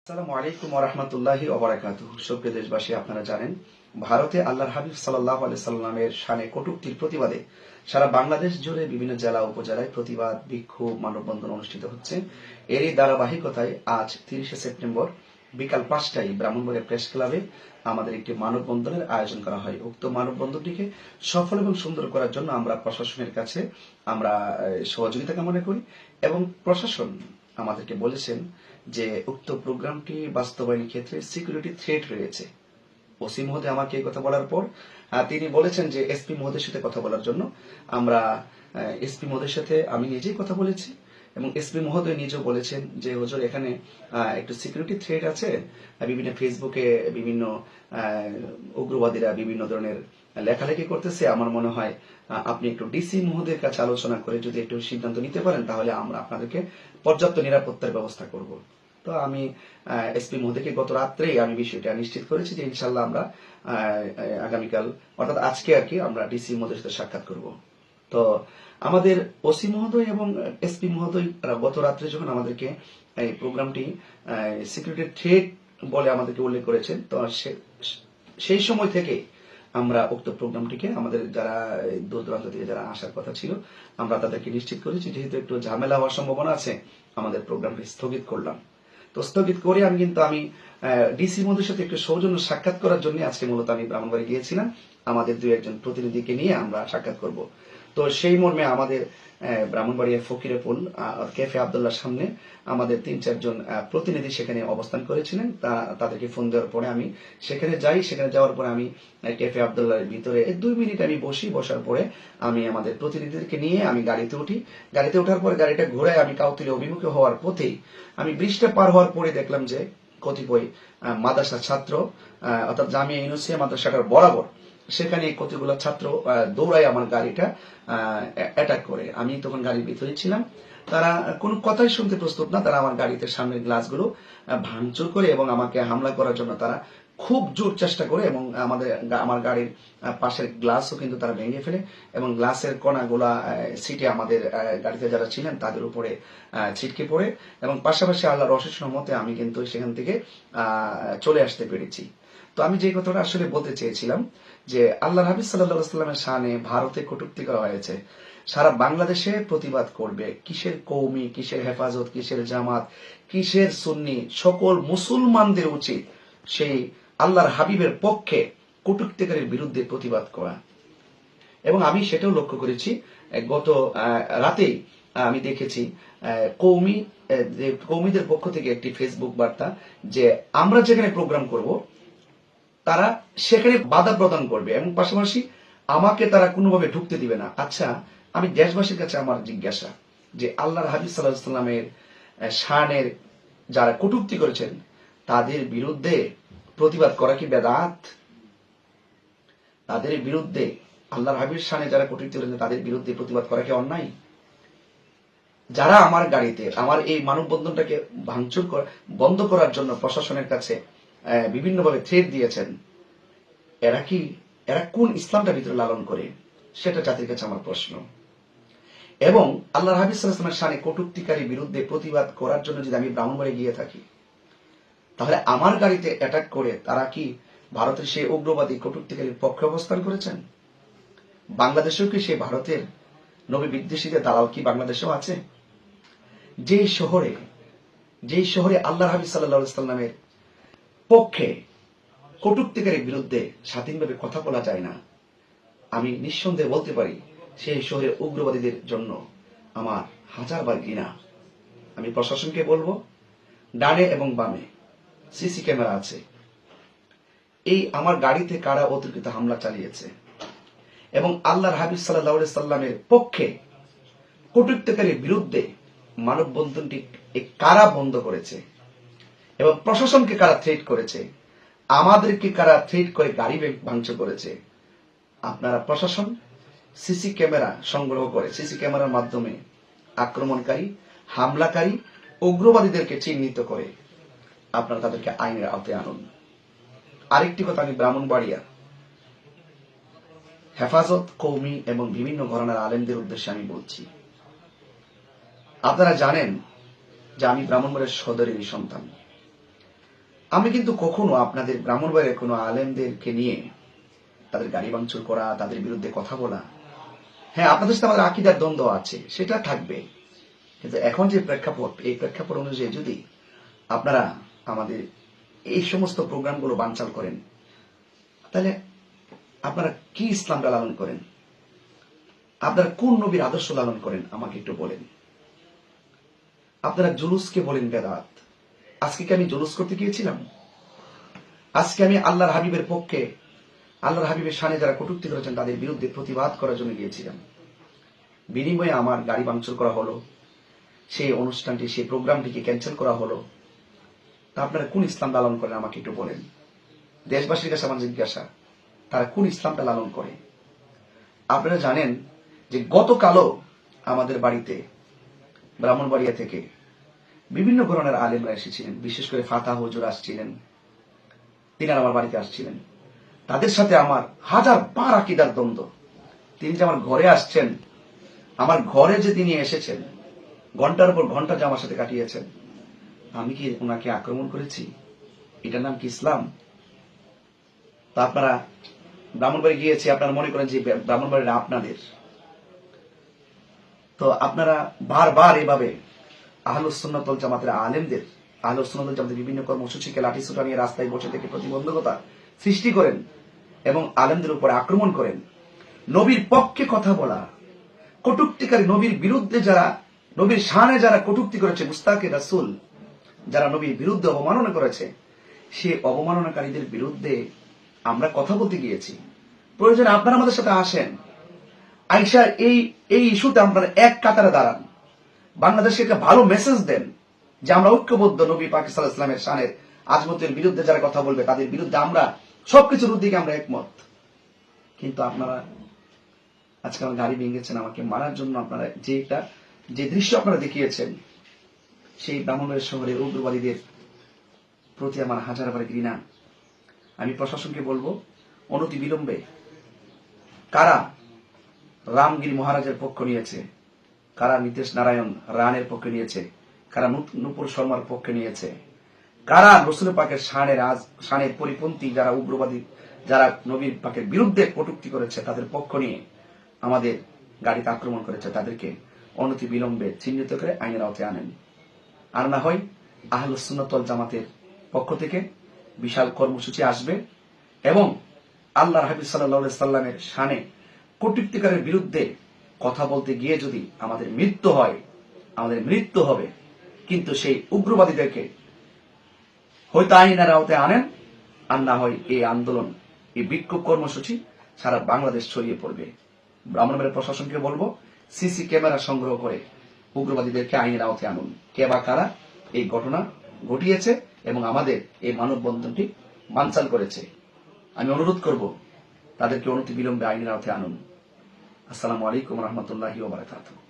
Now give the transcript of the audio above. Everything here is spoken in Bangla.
আসসালামু আলাইকুম ওয়া রাহমাতুল্লাহি ওয়া বারাকাতুহু। সুপ্রিয় দেশবাসী, আপনারা জানেন ভারতে আল্লাহর হাবিব সাল্লাল্লাহু আলাইহি সাল্লামের শানে কটূক্তির প্রতিবাদে সারা বাংলাদেশ জুড়ে বিভিন্ন জেলা উপজেলায় প্রতিবাদ, বিক্ষোভ, মানববন্ধন অনুষ্ঠিত হচ্ছে। এরই ধারাবাহিকতায় আজ 30শে সেপ্টেম্বর বিকাল 5টায় ব্রাহ্মণবাড়িয়া প্রেস ক্লাবে আমাদের একটি মানববন্ধনের আয়োজন করা হয়। উক্ত মানববন্ধনটিকে সফল এবং সুন্দর করার জন্য আমরা প্রশাসনের কাছে আমরা সহযোগিতা কামনা করি এবং প্রশাসন আমাদেরকে বলেছেন যে উক্ত প্রোগ্রামটি বাস্তবায়নের ক্ষেত্রে সিকিউরিটি থ্রেট রয়েছে। ওসি মহোদয় আমাকে এই কথা বলার পর তিনি বলেছেন যে এসপি মহোদয়ের সাথে কথা বলার জন্য। আমরা এসপি মহোদয়ের সাথে আমি নিজেই কথা বলেছি এবং এসপি মহোদয় নিজেও বলেছেন যে হুজুর এখানে একটু সিকিউরিটি থ্রেট আছে। বিভিন্ন ফেসবুকে বিভিন্ন উগ্রবাদীরা বিভিন্ন ধরনের লেখালেখি করতেছে। আমার মনে হয় আপনি একটু ডিসি মহোদয়ের কাছে আলোচনা করে যদি একটু সিদ্ধান্ত নিতে পারেন তাহলে আমরা আপনাদেরকে পর্যাপ্ত নিরাপত্তার ব্যবস্থা করব। তো আমি এসপি মহোদয়কে গত রাত্রেই আমি বিষয়টা নিশ্চিত করেছি যে ইনশাল্লাহ আমরা আগামীকাল অর্থাৎ আজকে আর কি আমরা ডিসি মহোদয়ের সাথে সাক্ষাৎ করব। তো আমাদের ওসি মহোদয় এবং এসপি মহোদয় গত রাত্রে যখন আমাদেরকে এই প্রোগ্রামটি সিকিউরিটি থ্রেট বলে আমাদেরকে উল্লেখ করেছেন, তো সেই সময় থেকে আমরা উক্ত প্রোগ্রামটিকে আমাদের যারা দূর দূরান্ত থেকে যারা আসার কথা ছিল আমরা তাদেরকে নিশ্চিত করেছি। যেহেতু একটু ঝামেলা হওয়ার সম্ভাবনা আছে, আমাদের প্রোগ্রামটি স্থগিত করলাম। তো স্থগিত করে আমি ডিসি মহোদয়ের সাথে একটু সৌজন্য সাক্ষাৎ করার জন্য আজকে মূলত আমি ব্রাহ্মণবাড়ি গিয়েছিলাম। আমাদের দুই একজন প্রতিনিধিকে নিয়ে আমরা সাক্ষাৎ করব। তো সেই মর্মে আমাদের ব্রাহ্মণবাড়িয়ার ফকিরেপুল ক্যাফে আব্দুল্লাহর সামনে আমাদের 3-4 জন প্রতিনিধি সেখানে অবস্থান করেছিলেন। তাদেরকে ফোন দেওয়ার পরে আমি সেখানে যাই। সেখানে যাওয়ার পরে আমি ক্যাফে আব্দুল্লাহর ভিতরে 2 মিনিট আমি বসার পরে আমি আমাদের প্রতিনিধিদেরকে নিয়ে আমি গাড়িতে উঠি। গাড়িতে ওঠার পরে গাড়িটা ঘোরায় আমি কাউতুলি অভিমুখে হওয়ার পথেই আমি ব্রিজটা পার হওয়ার পরে দেখলাম যে কতিপয় মাদ্রাসা ছাত্র অর্থাৎ জামিয়া ইউনুসিয়া মাদ্রাসাটার বরাবর সেখানে কতগুলো ছাত্র দৌড়ায় আমার গাড়িটা অ্যাটাক করে। আমি তখন গাড়ির ভিতরে ছিলাম। তারা কোনো কথাই শুনতে প্রস্তুত না। তারা আমার গাড়িতে সামনের গ্লাসগুলো ভাঙচুর করে এবং আমাকে হামলা করার জন্য তারা খুব জোর চেষ্টা করে এবং আমার গাড়ির পাশের গ্লাসও কিন্তু তারা ভেঙে ফেলে এবং গ্লাসের কণাগুলা সিটে আমাদের গাড়িতে যারা ছিলেন তাদের উপরে ছিটকে পড়ে এবং পাশাপাশি আল্লাহর অশেষ রহমতে আমি কিন্তু সেখান থেকে চলে আসতে পেরেছি। তো আমি যে কথাটা আসলে বলতে চেয়েছিলাম যে আল্লাহর হাবিব সাল্লাল্লাহু আলাইহি সাল্লামের শানে ভারতে কটূক্তি করা হয়েছে, সারা বাংলাদেশে প্রতিবাদ করবে। কিসের কওমি, কিসের হেফাজত, কিসের জামাত, কিসের সুন্নি, সকল মুসলমানদের উচিত সেই আল্লাহর হাবিবের পক্ষে কটূক্তিকারীর বিরুদ্ধে প্রতিবাদ করা। এবং আমি সেটাও লক্ষ্য করেছি গত রাতেই আমি দেখেছি কওমিদের পক্ষ থেকে একটি ফেসবুক বার্তা যে আমরা যেখানে প্রোগ্রাম করব তারা সেখানে বাধা প্রদান করবে এবং পাশাপাশি আমাকে তারা কোনোভাবে ঢুকতে দিবে না। আচ্ছা, আমি দেশবাসীর কাছে আমার জিজ্ঞাসা যে আল্লাহর হাবিব সাল্লাল্লাহু আলাইহি সাল্লামের শানের যারা কটূক্তি করেছেন তাদের বিরুদ্ধে প্রতিবাদ করা কি বেদাত? তাদের বিরুদ্ধে আল্লাহর হাবিবের শানে যারা কটূক্তি করেছেন তাদের বিরুদ্ধে প্রতিবাদ করা কি অন্যায়? যারা আমার গাড়িতে আমার এই মানববন্ধনটাকে ভাঙচুর বন্ধ করার জন্য প্রশাসনের কাছে বিভিন্নভাবে থ্রেট দিয়েছেন, এরা কোন ইসলামটা ভিতরে লালন করে? সেটা জাতির কাছে আমার প্রশ্ন। এবং আল্লাহর হাবিব সাল্লাল্লাহু আলাইহি ওয়াসাল্লামের শানে কটূক্তিকারী বিরুদ্ধে প্রতিবাদ করার জন্য যদি আমি ব্রাহ্মণবাড়ি গিয়ে থাকি তাহলে আমার গাড়িতে অ্যাটাক করে তারা কি ভারতের সেই উগ্রবাদী কটূক্তিকারীর পক্ষে অবস্থান করেছেন? বাংলাদেশেও কি সেই ভারতের নবী বিদ্বেষীদের দালাল কি বাংলাদেশেও আছে? যেই শহরে আল্লাহর হাবিব সাল্লাল্লাহু আলাইহি ওয়াসাল্লামের পক্ষে কটূক্তিকারীর বিরুদ্ধে স্বাধীনভাবে কথা বলা যায় না, আমি নিঃসন্দেহে বলতে পারি সেই শহরের উগ্রবাদীদের জন্য আমার হাজারবার ঘৃণা। আমি প্রশাসনকে বলবো, ডানে এবং বামে সিসি ক্যামেরা আছে, এই আমার গাড়িতে কারা অতর্কিত হামলা চালিয়েছে এবং আল্লাহর হাবিব সাল্লাল্লাহু আলাইহি সাল্লামের পক্ষে কটূক্তিকারীর বিরুদ্ধে মানববন্ধনটি কারা বন্ধ করেছে এবং প্রশাসনকে কারা থ্রেট করেছে, আমাদেরকে কারা থ্রেট করে গাড়ি ভাঙচুর করেছে। আপনারা প্রশাসন সিসি ক্যামেরা সংগ্রহ করে সিসি ক্যামেরার মাধ্যমে আক্রমণকারী, হামলাকারী, উগ্রবাদীদেরকে চিহ্নিত করে আপনারা তাদেরকে আইনের আওতায় আনুন। আরেকটি কথা আমি ব্রাহ্মণবাড়িয়া হেফাজত, কওমি এবং বিভিন্ন ঘরানার আলেমদের উদ্দেশ্যে আমি বলছি, আপনারা জানেন যে আমি ব্রাহ্মণবাড়িয়ার সদরেরই সন্তান। আমি কিন্তু কখনো আপনাদের ব্রাহ্মণবাড়ির কোনো আলেমদেরকে নিয়ে তাদের গাড়ি ভাঙচুর করা, তাদের বিরুদ্ধে কথা বলা, হ্যাঁ আপনাদের সাথে আমাদের আকীদার দ্বন্দ্ব আছে, সেটা থাকবে, কিন্তু এখন যে প্রেক্ষাপট, এই প্রেক্ষাপট অনুযায়ী যদি আপনারা আমাদের এই সমস্ত প্রোগ্রামগুলো বানচাল করেন, তাহলে আপনারা কি ইসলামটা লালন করেন? আপনারা কোন নবীর আদর্শ লালন করেন আমাকে একটু বলেন। আপনারা জুলুসকে বলেন বেদাত। আজকে কি আমি জুলুস করতে গিয়েছিলাম? আজকে আমি আল্লাহর হাবিবের পক্ষে, আল্লাহর হাবিবের শানে যারা কটূক্তি করেছেন তাদের বিরুদ্ধে প্রতিবাদ করার জন্য গিয়েছিলাম। বিনিময়ে আমার গাড়ি ভাঙচুর করা হলো, সেই অনুষ্ঠানটি, সেই প্রোগ্রামটিকে ক্যান্সেল করা হলো। তা আপনারা কোন ইসলাম লালন করেন আমাকে একটু বলেন। দেশবাসীর কাছে আমার জিজ্ঞাসা, তারা কোন ইসলামটা লালন করে? আপনারা জানেন যে গতকালও আমাদের বাড়িতে ব্রাহ্মণবাড়িয়া থেকে বিভিন্ন ধরনের আলেমরা এসেছিলেন, বিশেষ করে ফাতা হুজুর আসছিলেন, তিনারা আমার বাড়িতে আসছিলেন। তাদের সাথে আমার হাজার বার আকীদার দ্বন্দ্ব। তিনি যে আমার ঘরে আসছেন, আমার ঘরে যে তিনি এসেছেন, ঘন্টার পর ঘন্টা যে আমার সাথে কাটিয়েছেন, আমি কি ওনাকে আক্রমণ করেছি? এটার নাম কি ইসলাম? তা আপনারা ব্রাহ্মণবাড়ি গিয়েছি, আপনারা মনে করেন যে ব্রাহ্মণবাড়িটা আপনাদের। তো আপনারা বারবার এভাবে আহলুস সুন্নাত ওয়াল জামাতের আলেমদের, আহলুস সুন্নাত ওয়াল জামাতের বিভিন্ন কর্মসূচিকে লাঠিসোঁটা নিয়ে রাস্তায় বসে থেকে প্রতিবন্ধকতা সৃষ্টি করেন এবং আলেমদের উপরে আক্রমণ করেন। নবীর পক্ষে কথা বলা, কটূক্তিকারী, নবীর বিরুদ্ধে যারা, নবীর শানে যারা কটূক্তি করেছে, মুস্তাকে রাসূল যারা নবীর বিরুদ্ধে অবমাননা করেছে, সে অবমাননাকারীদের বিরুদ্ধে আমরা কথা বলতে গিয়েছি। প্রয়োজনে আপনারা আমাদের সাথে আসেন, আইসা এই ইস্যুতে আপনারা এক কাতারে দাঁড়ান, বাংলাদেশকে একটা ভালো মেসেজ দেন যে আমরা ঐক্যবদ্ধ, নবী পাক সাল্লাল্লাহু আলাইহি ওয়াসাল্লামের শানের আজমতের বিরুদ্ধে যারা কথা বলবে তাদের বিরুদ্ধে আমরা সবকিছুর দিকে আমরা একমত। কিন্তু আপনারা আজকে আমার গাড়ি ভেঙেছেন আমাকে মারার জন্য। আপনারা যে দৃশ্য আপনারা দেখিয়েছেন, সেই ব্রাহ্মণবাড়িয়া শহরের উগ্রবাদীদের প্রতি আমার হাজার বার ঘৃণা। আমি প্রশাসনকে বলবো, অনতি বিলম্বে কারা রামগিরি মহারাজের পক্ষ নিয়েছে, কারা নীতিশ নারায়ণ রানের পক্ষে নিয়েছে, কারা নূপুর শর্মার পক্ষে নিয়েছে, কারা রসুল পাকের শানের পরিপন্থী যারা উগ্রবাদী, যারা নবী পাকের বিরুদ্ধে কটূক্তি করেছে, তাদের পক্ষ নিয়ে আমাদের গাড়িতে আক্রমণ করেছে, তাদেরকে অনতি বিলম্বে চিহ্নিত করে আইনের আওতায় আনেন। আর না হয় আহলুস সুন্নাত ওয়াল জামাতের পক্ষ থেকে বিশাল কর্মসূচি আসবে এবং আল্লাহর হাবিব সাল্লাল্লাহু আলাইহি সাল্লামের শানে কটূক্তিকারের বিরুদ্ধে কথা বলতে গিয়ে যদি আমাদের মৃত্যু হয়, আমাদের মৃত্যু হবে। কিন্তু সেই উগ্রবাদীদেরকে হয়তো আইনের আওতায় আনেন, আর না হয় এই আন্দোলন, এই বিক্ষোভ কর্মসূচি সারা বাংলাদেশ ছড়িয়ে পড়বে। ব্রাহ্মণবাড়িয়া প্রশাসনকে বলবো, সিসি ক্যামেরা সংগ্রহ করে উগ্রবাদীদেরকে আইনের আওতায় আনুন। কে বা কারা এই ঘটনা ঘটিয়েছে এবং আমাদের এই মানববন্ধনটি বানচাল করেছে, আমি অনুরোধ করব তাদেরকে অনতি বিলম্বে আইনের আওতায় আনুন। আসসালামু আলাইকুম ওয়া রাহমাতুল্লাহি ওয়া বারাকাতুহু।